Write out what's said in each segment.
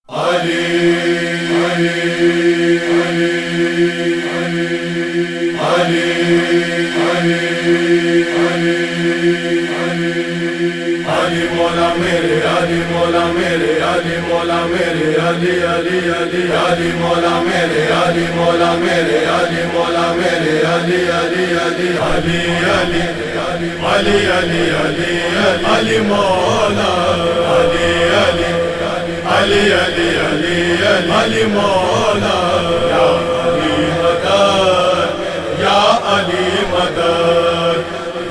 علی مولا میرے علی مولا میرے علی مولا میرے علی علی علی علی مولا میرے علی مولا میرے علی مولا میرے علی علی علی علی علی علی علی علی علی مولا علی علی علی علی علی علی مولا یا علی مدد یا علی مدد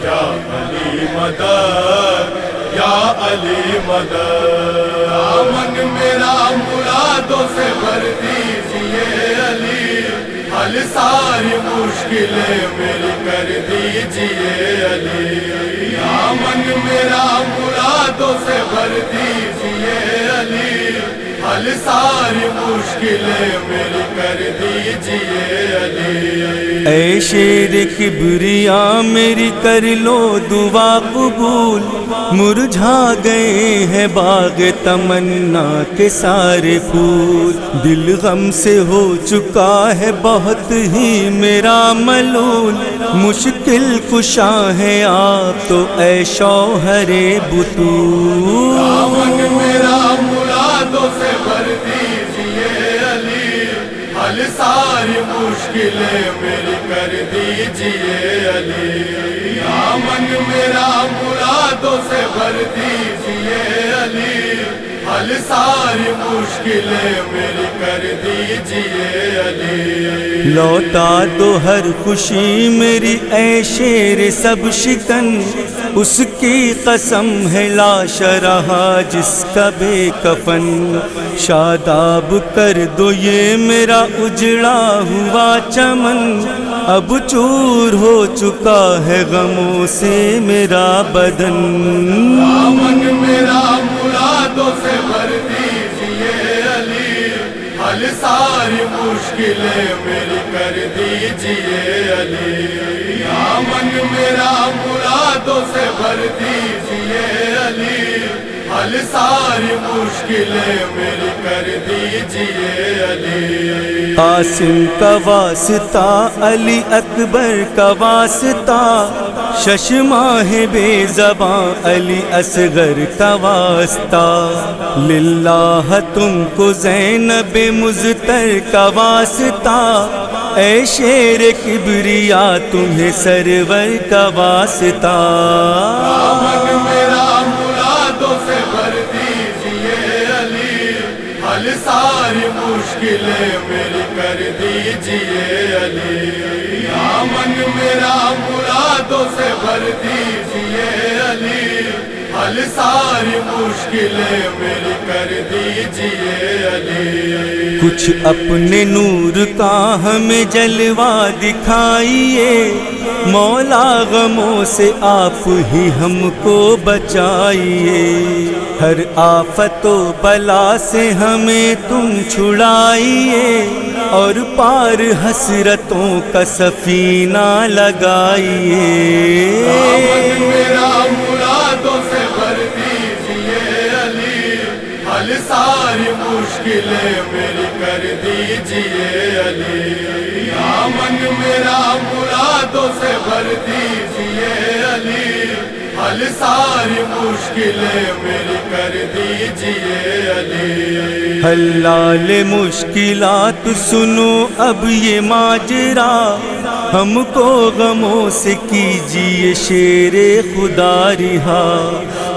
یا علی مدد یا علی مدد من میرا مرادوں سے بھر دیجئے علی حل ساری مشکلیں میری کر دیجئے علی من میرا مرادوں سے بھر دیجئے علی حل ساری مشکلیں میری کر دیجئے علی اے شیر کبریا میری کر لو دعا قبول مرجھا گئے ہیں باغ تمنا کے سارے پھول دل غم سے ہو چکا ہے بہت ہی میرا ملول مشکل کشا ہے آپ تو اے شوہر بطول میرا مرادوں سے بھر دیجئے علی حل ساری مشکلیں میری کر دیجئے علی من میرا مرادوں سے بھر دیجئے علی حل ساری مشکلیں میری کر دیجئے علی لوٹا دو ہر خوشی میری اے شیر سب شکن اس کی قسم ہے لاش رہا جس کا بے کفن شاداب کر دو یہ میرا اجڑا ہوا چمن اب چور ہو چکا ہے غموں سے میرا بدن من میرا مرادوں سے بھر دیجئے علی حل ساری مشکلیں میری کر دیجئے علی من میرا مرادوں سے بھر دیجئے علی حل ساری مشکلیں میری کر دیجئے علی قاسم کا واسطہ علی اکبر کا واسطہ ششماہ بے زباں علی اصغر کا واسطہ للہ تم کو زینب مزتر کا واسطہ اے شیر کبریا تمہیں سرور کا واسطہ میرا مرادوں سے بھر دیجئے علی حل ساری مشکلیں میری کر دیجئے علی من میرا مرادوں سے بھر دیجئے علی حل ساری مشکلیں میری کر دیجئے علی کچھ اپنے نور کا ہمیں جلوہ دکھائیے مولا غموں سے آپ ہی ہم کو بچائیے ہر آفت و بلا سے ہمیں تم چھڑائیے اور پار حسرتوں کا سفینہ لگائیے میرا مرادوں سے بھر دیجئے علی حل ساری مشکلیں میری کر دیجئے علی من میرا مرادوں سے بھر دیجئے علی حل ساری مشکلیں میری کر دیجئے علی حلال مشکلات سنو اب یہ ماجرا ہم کو غموں سے کیجیے شیر خدا رہا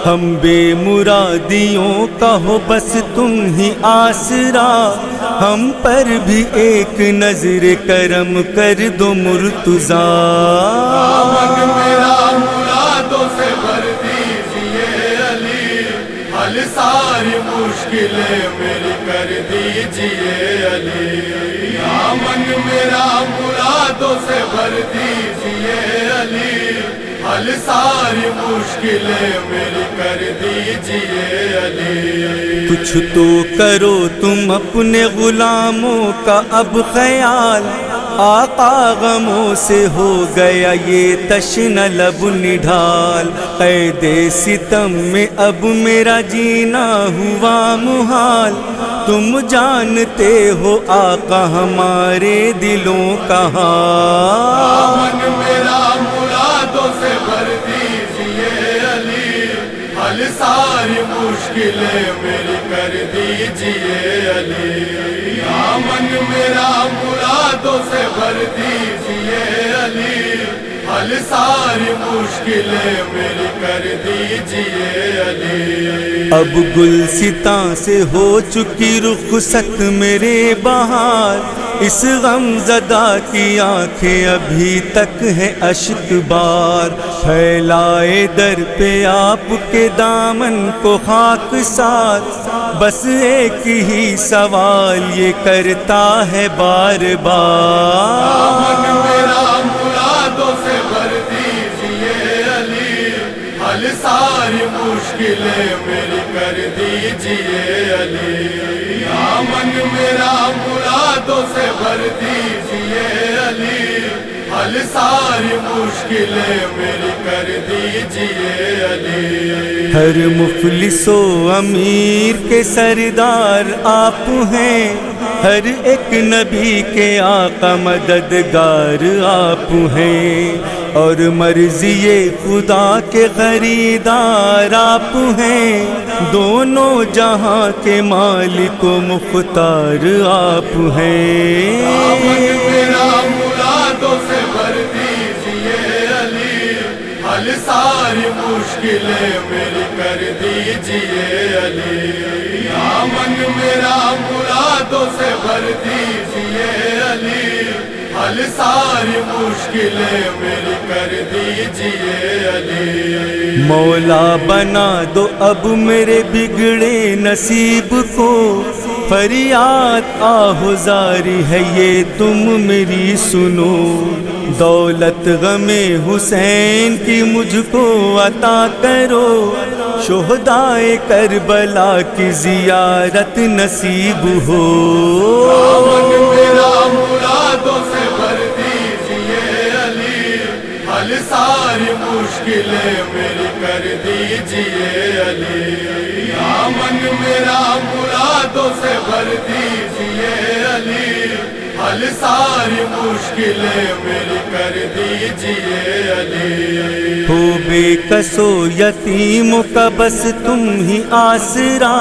ہم بے مرادیوں کا ہو بس تم ہی آسرا ہم پر بھی ایک نظر کرم کر دو مرتضیٰ میرا مرادوں سے بھر دیجئے علی حل ساری مشکلیں میری کر دیجئے علی من میرا مرادوں سے بھر دیجئے علی حل ساری مشکلیں میری کر دیجئے علی کچھ تو کرو تم اپنے غلاموں کا اب خیال آقا غموں سے ہو گیا یہ تشنہ لب نڈھال، قید ستم میں اب میرا جینا ہوا محال، تم جانتے ہو آقا ہمارے دلوں کا حال۔ دامن میرا مرادوں سے بھر دیجئے علی، حل ساری مشکلیں میری کر دیجئے علی، دامن میرا مرادوں سے بھر دیجئے علی، حل ساری مشکلیں میری کر دیجئے علی۔ اب گلستاں سے ہو چکی رخصت میرے بہار، اس غم زدہ کی آنکھیں ابھی تک ہیں اشک بار، پھیلائے در پہ آپ کے دامن کو خاک ساتھ، بس ایک ہی سوال یہ کرتا ہے بار بار۔ دامن میرا مرادوں سے بھر دیجئے علی، حل ساری مشکلیں میری کر دیجئے علی، دامن میرا مرادوں سے بھر دیجئے علی، حل ساری مشکلیں میری کر دیجئے علی۔ ہر مفلس و امیر کے سردار آپ ہیں، ہر ایک نبی کے آقا مددگار آپ ہیں، اور مرضی خدا کے خریدار آپ ہیں، دونوں جہاں کے مالک و مختار آپ ہیں۔ دامن میرا مرادوں سے بھر دیجئے علی، حل ساری مشکلیں میری کر دیجئے علی، دامن میرا مرادوں سے بھر دیجئے علی، حل ساری مشکلیں میری کر دیجئے علی۔ مولا بنا دو اب میرے بگڑے نصیب کو، فریاد آہذاری ہے یہ تم میری سنو، دولت غم حسین کی مجھ کو عطا کرو، شہدائے کربلا کی زیارت نصیب ہو۔ دامن میرا مرادوں سے بھر دیجئے علی، حل ساری مشکلیں میری کر دیجئے علی، دامن میرا مرادوں سے بھر دیجئے علی، حل ساری مشکلیں میری کر دیجئے علی۔ ہو بے کسو یتیموں کا بس تم ہی آسرا،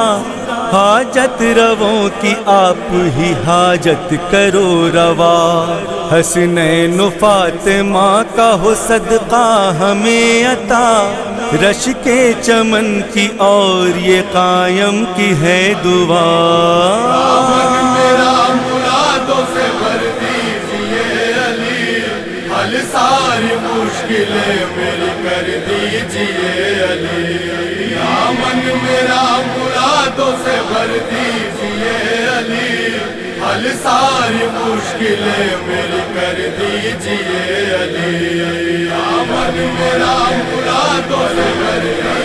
حاجت رووں کی آپ ہی حاجت کرو روا، حسنین و فاطمہ کا ہو صدقہ ہمیں عطا، رش کے چمن کی اور یہ قائم کی ہے دعا۔ دامن میرا مرادوں سے بھر دیجئے علی، حل ساری مشکلیں میری کر دیجئے علی، دامن میرا مرادوں سے بھر دیجئے علی، حل ساری مشکلیں میری کر دیجئے علی، دامن میرا مرادوں سے بھر دیجئے